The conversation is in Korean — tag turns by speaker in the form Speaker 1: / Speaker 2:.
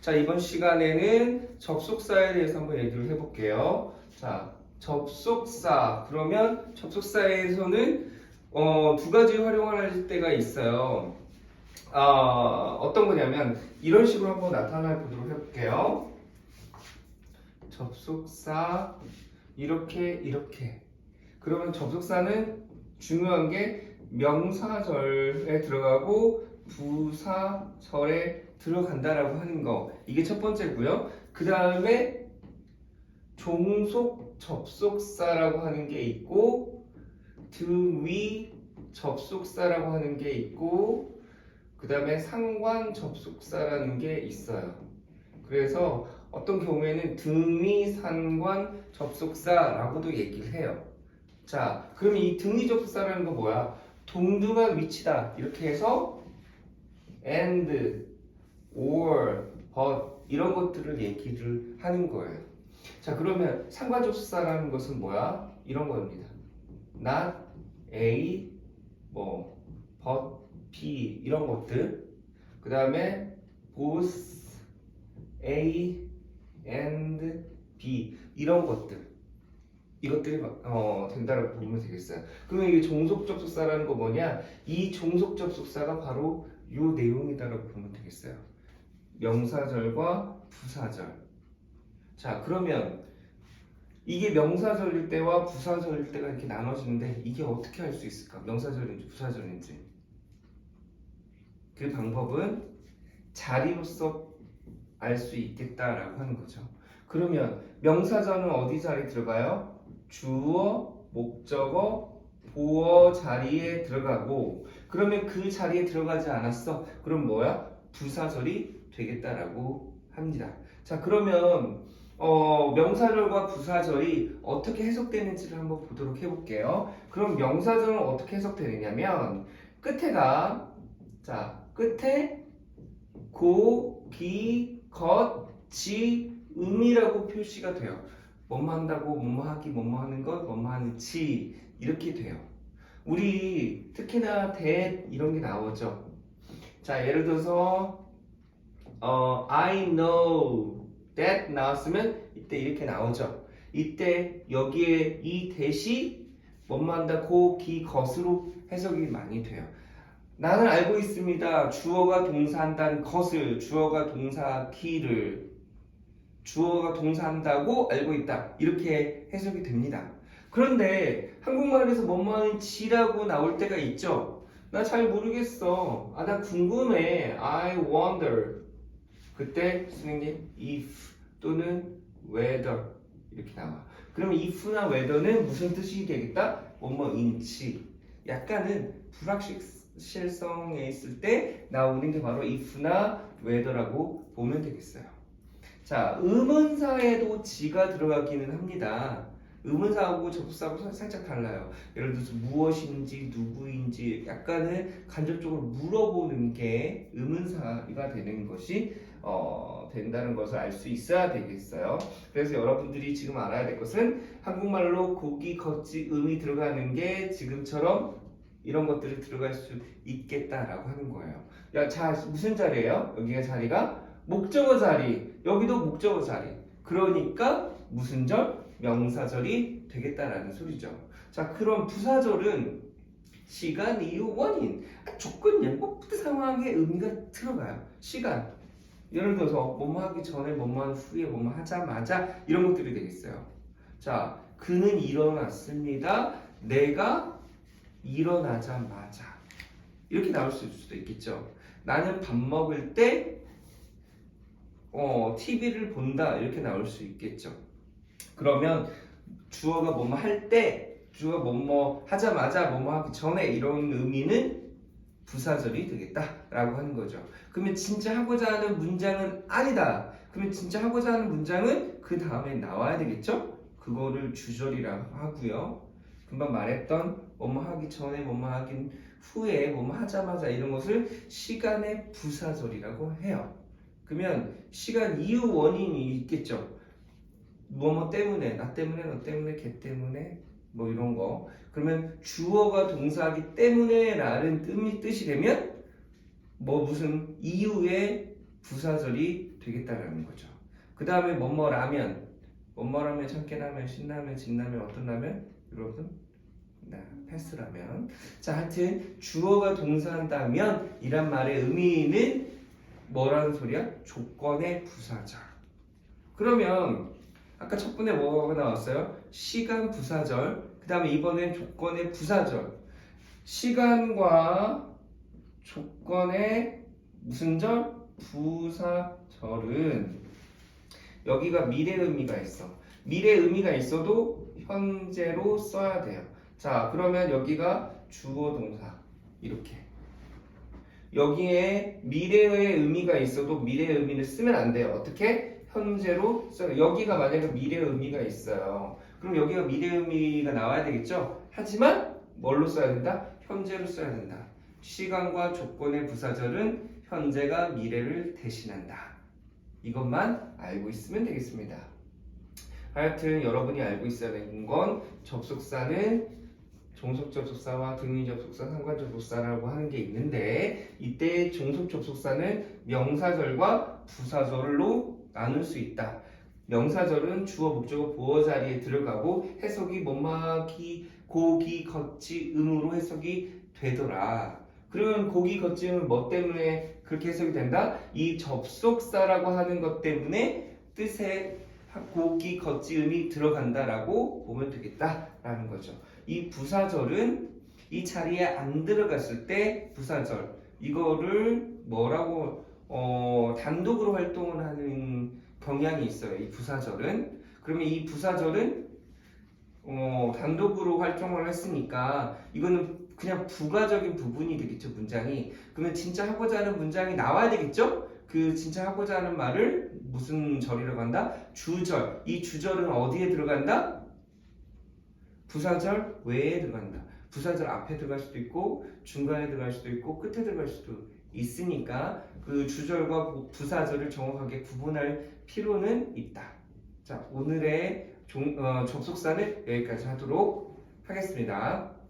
Speaker 1: 자, 이번 시간에는 접속사에 대해서 한번 얘기를 해볼게요. 자, 접속사. 그러면 접속사에서는 두 가지 활용을 할 때가 있어요. 어떤 거냐면 이런 식으로 한번 나타내 보도록 해볼게요. 접속사 이렇게. 그러면 접속사는 중요한 게 명사절에 들어가고 부사절에 들어간다라고 하는 거, 이게 첫 번째고요. 그 다음에 종속 접속사라고 하는 게 있고 등위 접속사라고 하는 게 있고 그 다음에 상관 접속사라는 게 있어요. 그래서 어떤 경우에는 등위 상관 접속사라고도 얘기를 해요. 자, 그러면 이 등위 접속사라는 거 뭐야? 동등한 위치다 이렇게 해서 and, or, but 이런 것들을 얘기를 하는 거예요. 자, 그러면 상관 접속사라는 것은 뭐야? 이런 겁니다. not A, but B 이런 것들. 그 다음에 both A and B 이런 것들. 이것들이 된다고 보면 되겠어요. 그러면 이게 종속 접속사라는 거 뭐냐? 이 종속 접속사가 바로 요 내용이다라고 보면 되겠어요. 명사절과 부사절. 자, 그러면 이게 명사절일 때와 부사절일 때가 이렇게 나눠지는데 이게 어떻게 할 수 있을까? 명사절인지 부사절인지. 그 방법은 자리로서 알 수 있겠다라고 하는 거죠. 그러면 명사절은 어디 자리에 들어가요? 주어, 목적어, 보어 자리에 들어가고, 그러면 그 자리에 들어가지 않았어? 그럼 뭐야? 부사절이 되겠다라고 합니다. 자, 그러면 명사절과 부사절이 어떻게 해석되는지를 한번 보도록 해볼게요. 그럼 명사절은 어떻게 해석되느냐면 끝에 고, 기, 것, 지, 음이라고 표시가 돼요. 뭐뭐 한다고, 뭐뭐 하기, 뭐뭐 하는 것, 뭐뭐 하는 지 이렇게 돼요. 우리 특히나 that 이런 게 나오죠. 자, 예를 들어서 I know that 나왔으면 이때 이렇게 나오죠. 이때 여기에 이 that이 뭐뭐 한다, 고, 기, 것으로 해석이 많이 돼요. 나는 알고 있습니다. 주어가 동사한다는 것을, 주어가 동사 키를, 주어가 동사한다고 알고 있다. 이렇게 해석이 됩니다. 그런데 한국말에서 뭐뭐하는 지라고 나올 때가 있죠. 나 잘 모르겠어. 나 궁금해. I wonder. 그때 선생님 if 또는 whether 이렇게 나와. 그럼 if나 whether는 무슨 뜻이 되겠다? 뭐뭐인지. 약간은 불확실성에 있을 때 나오는 게 바로 if나 whether라고 보면 되겠어요. 자, 의문사에도 지가 들어가기는 합니다. 의문사하고 접속사하고 살짝 달라요. 예를 들어서 무엇인지 누구인지 약간은 간접적으로 물어보는 게 의문사가 되는 것이 된다는 것을 알 수 있어야 되겠어요. 그래서 여러분들이 지금 알아야 될 것은 한국말로 고기, 겉지, 음이 들어가는 게 지금처럼 이런 것들이 들어갈 수 있겠다라고 하는 거예요. 야, 자, 무슨 자리예요? 여기가 자리가 목적어 자리, 여기도 목적어 자리. 그러니까 무슨 절? 명사절이 되겠다라는 소리죠. 자, 그럼 부사절은 시간, 이유, 원인, 조건, 예고 상황의 의미가 들어가요. 시간. 예를 들어서 뭐뭐 하기 전에, 뭐뭐 한 후에, 뭐뭐 하자마자 이런 것들이 되겠어요. 자, 그는 일어났습니다. 내가 일어나자마자 이렇게 나올 수도 있겠죠. 나는 밥 먹을 때 TV를 본다 이렇게 나올 수 있겠죠. 그러면 주어가 뭐뭐 할 때, 주어가 뭐뭐 하자마자, 뭐뭐 하기 전에 이런 의미는 부사절이 되겠다라고 하는 거죠. 그러면 진짜 하고자 하는 문장은 아니다. 그러면 진짜 하고자 하는 문장은 그 다음에 나와야 되겠죠? 그거를 주절이라고 하고요. 금방 말했던 뭐뭐 하기 전에, 뭐뭐 하긴 후에, 뭐뭐 하자마자 이런 것을 시간의 부사절이라고 해요. 그러면 시간, 이유, 원인이 있겠죠. 뭐뭐 때문에, 나 때문에, 너 때문에, 걔 때문에 뭐 이런 거. 그러면 주어가 동사하기 때문에 라는 뜻이 되면 뭐 무슨 이유의 부사절이 되겠다라는 거죠. 그 다음에 뭐뭐라면, 뭐뭐라면, 참깨라면, 신라면, 진라면, 어떤 라면? 여러분? 패스라면. 자, 하여튼 주어가 동사한다면 이란 말의 의미는 뭐라는 소리야? 조건의 부사절. 그러면 아까 첫 번에 뭐가 나왔어요? 시간 부사절. 그 다음에 이번엔 조건의 부사절. 시간과 조건의 무슨 절? 부사절은 여기가 미래 의미가 있어. 미래 의미가 있어도 현재로 써야 돼요. 자, 그러면 여기가 주어 동사 이렇게. 여기에 미래의 의미가 있어도 미래의 의미를 쓰면 안 돼요. 어떻게? 현재로 써요. 여기가 만약에 미래의 의미가 있어요. 그럼 여기가 미래의 의미가 나와야 되겠죠? 하지만 뭘로 써야 된다? 현재로 써야 된다. 시간과 조건의 부사절은 현재가 미래를 대신한다. 이것만 알고 있으면 되겠습니다. 하여튼 여러분이 알고 있어야 되는 건 접속사는 종속 접속사와 등위 접속사, 상관 접속사라고 하는 게 있는데 이때 종속 접속사는 명사절과 부사절로 나눌 수 있다. 명사절은 주어, 목적어, 보어 자리에 들어가고 해석이 뭐뭐기, 고기, 걷지, 음으로 해석이 되더라. 그러면 고기, 걷지, 음은 뭐 때문에 그렇게 해석이 된다? 이 접속사라고 하는 것 때문에 뜻에 고기, 걷지, 음이 들어간다라고 보면 되겠다라는 거죠. 이 부사절은 이 자리에 안 들어갔을 때 부사절 이거를 뭐라고 단독으로 활동을 하는 경향이 있어요. 이 부사절은 그러면 이 부사절은 단독으로 활동을 했으니까 이거는 그냥 부가적인 부분이 되겠죠. 문장이 그러면 진짜 하고자 하는 문장이 나와야 되겠죠. 그 진짜 하고자 하는 말을 무슨 절이라고 한다? 주절. 이 주절은 어디에 들어간다? 부사절 외에 들어간다. 부사절 앞에 들어갈 수도 있고 중간에 들어갈 수도 있고 끝에 들어갈 수도 있으니까 그 주절과 부사절을 정확하게 구분할 필요는 있다. 자, 오늘의 접속사는 여기까지 하도록 하겠습니다.